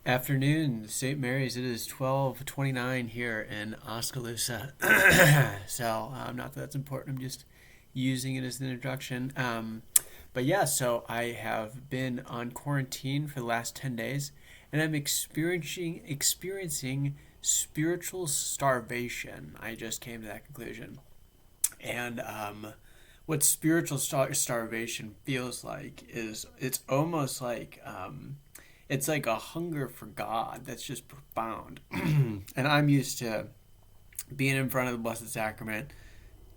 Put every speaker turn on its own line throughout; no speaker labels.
Afternoon, St. Mary's. It is 12:29 here in Oskaloosa. Not that that's important. I'm just using it as an introduction. But yeah, so I have been on quarantine for the last 10 days, and I'm experiencing spiritual starvation. I just came to that conclusion. And what starvation feels like is it's almost like it's like a hunger for God that's just profound. And I'm used to being in front of the Blessed Sacrament,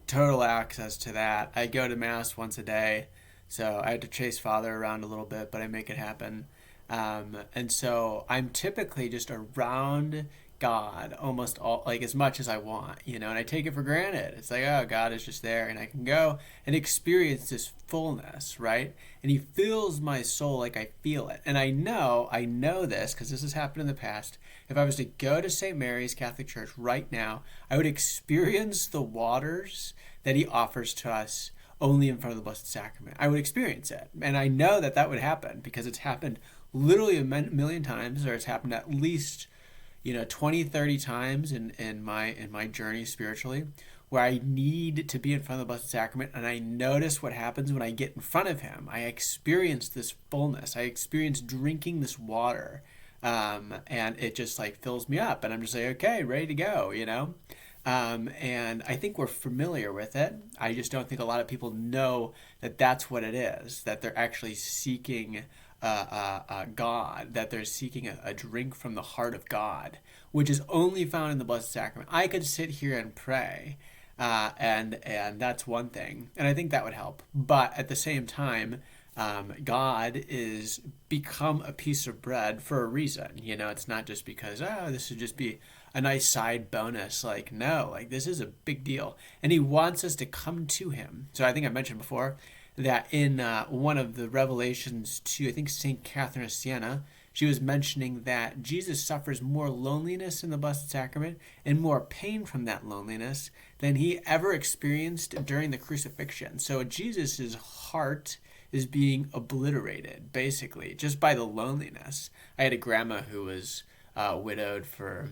total access to that. I go to Mass once a day, so I had to chase Father around a little bit, but I make it happen. And so I'm typically just around God almost all, like as much as I want, and I take it for granted. It's like, oh, God is just there, and I can go and experience this fullness, right? And He fills my soul like I feel it. And I know this because this has happened in the past. If I was to go to St. Mary's Catholic Church right now, I would experience the waters that He offers to us only in front of the Blessed Sacrament. I would experience it. And I know that that would happen because it's happened literally a million times, or it's happened at least 20, 30 times in my journey spiritually, where I need to be in front of the Blessed Sacrament, and I notice what happens when I get in front of Him. I experience this fullness. I experience drinking this water, and it just like fills me up, and I'm just like, okay, ready to go. And I think we're familiar with it. I just don't think a lot of people know that that's what it is, that they're actually seeking God, that they're seeking a drink from the heart of God, which is only found in the Blessed Sacrament. I could sit here and pray, and that's one thing, and I think that would help. But at the same time, God is become a piece of bread for a reason. It's not just because this would just be a nice side bonus. Like no, like this is a big deal, and He wants us to come to Him. So I think I mentioned before that in one of the revelations to, I think, St. Catherine of Siena, she was mentioning that Jesus suffers more loneliness in the Blessed Sacrament and more pain from that loneliness than He ever experienced during the crucifixion. So Jesus' heart is being obliterated, basically, just by the loneliness. I had a grandma who was widowed for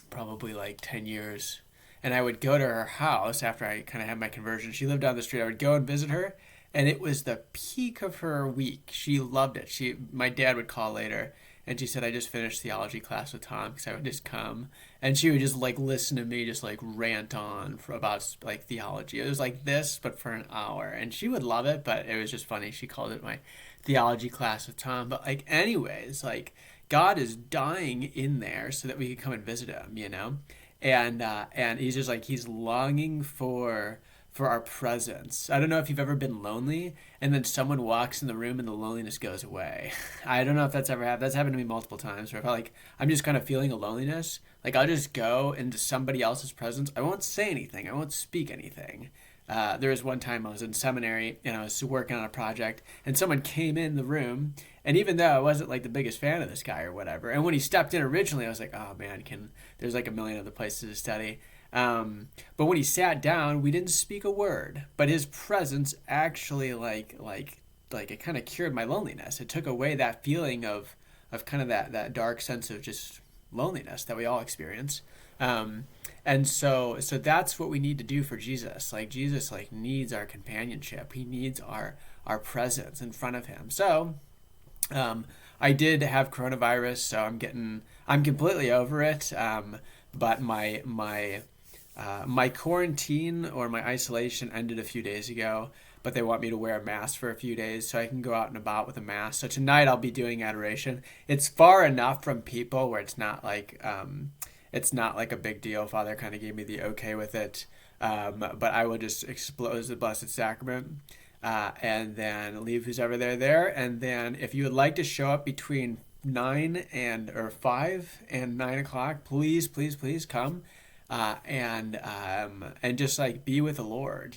probably like 10 years, and I would go to her house after I kind of had my conversion. She lived down the street. I would go and visit her, and it was the peak of her week. She loved it. My dad would call later, and she said, I just finished theology class with Tom, because I would just come, and she would just like listen to me just like rant on about like theology. It was like this, but for an hour, and she would love it, but it was just funny. She called it my theology class with Tom. But like anyways, like God is dying in there so that we can come and visit Him. And He's just like He's longing for our presence. I don't know if you've ever been lonely and then someone walks in the room and the loneliness goes away. I don't know if that's ever happened. That's happened to me multiple times where I felt like I'm just kind of feeling a loneliness. Like I'll just go into somebody else's presence. I won't say anything. I won't speak anything. There was one time I was in seminary and I was working on a project, and someone came in the room, and even though I wasn't like the biggest fan of this guy or whatever, and when he stepped in originally, I was like, oh man, there's like a million other places to study. But when he sat down, we didn't speak a word, but his presence actually like it kind of cured my loneliness. It took away that feeling of kind of that dark sense of just loneliness that we all experience. And so that's what we need to do for Jesus. Like Jesus like needs our companionship. He needs our presence in front of Him. So I did have coronavirus, so I'm completely over it. But my quarantine or my isolation ended a few days ago, but they want me to wear a mask for a few days so I can go out and about with a mask. So tonight I'll be doing adoration. It's far enough from people where it's not like a big deal. Father kind of gave me the okay with it. But I will just expose the Blessed Sacrament, and then leave who's ever there. And then if you would like to show up between 5 and 9 o'clock, please come, and just like be with the Lord.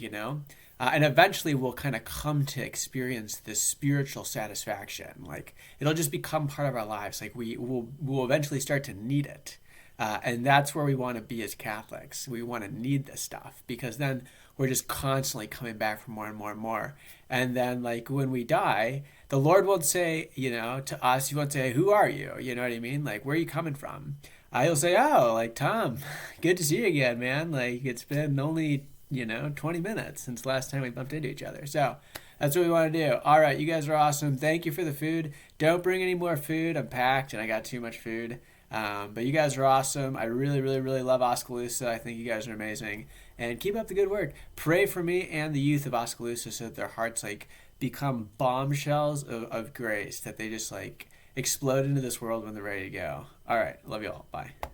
And eventually we'll kind of come to experience this spiritual satisfaction. Like it'll just become part of our lives. Like we'll eventually start to need it. And that's where we want to be as Catholics. We want to need this stuff because then we're just constantly coming back for more and more and more. And then, like, when we die, the Lord won't say, to us, he won't say, who are you? You know what I mean? Like, where are you coming from? He'll say, oh, like, Tom, good to see you again, man. Like, it's been only, 20 minutes since the last time we bumped into each other. So that's what we want to do. All right, you guys are awesome. Thank you for the food. Don't bring any more food. I'm packed and I got too much food. But you guys are awesome. I really, really, really love Oskaloosa. I think you guys are amazing. And keep up the good work. Pray for me and the youth of Oskaloosa so that their hearts like become bombshells of grace, that they just like explode into this world when they're ready to go. All right. Love you all. Bye.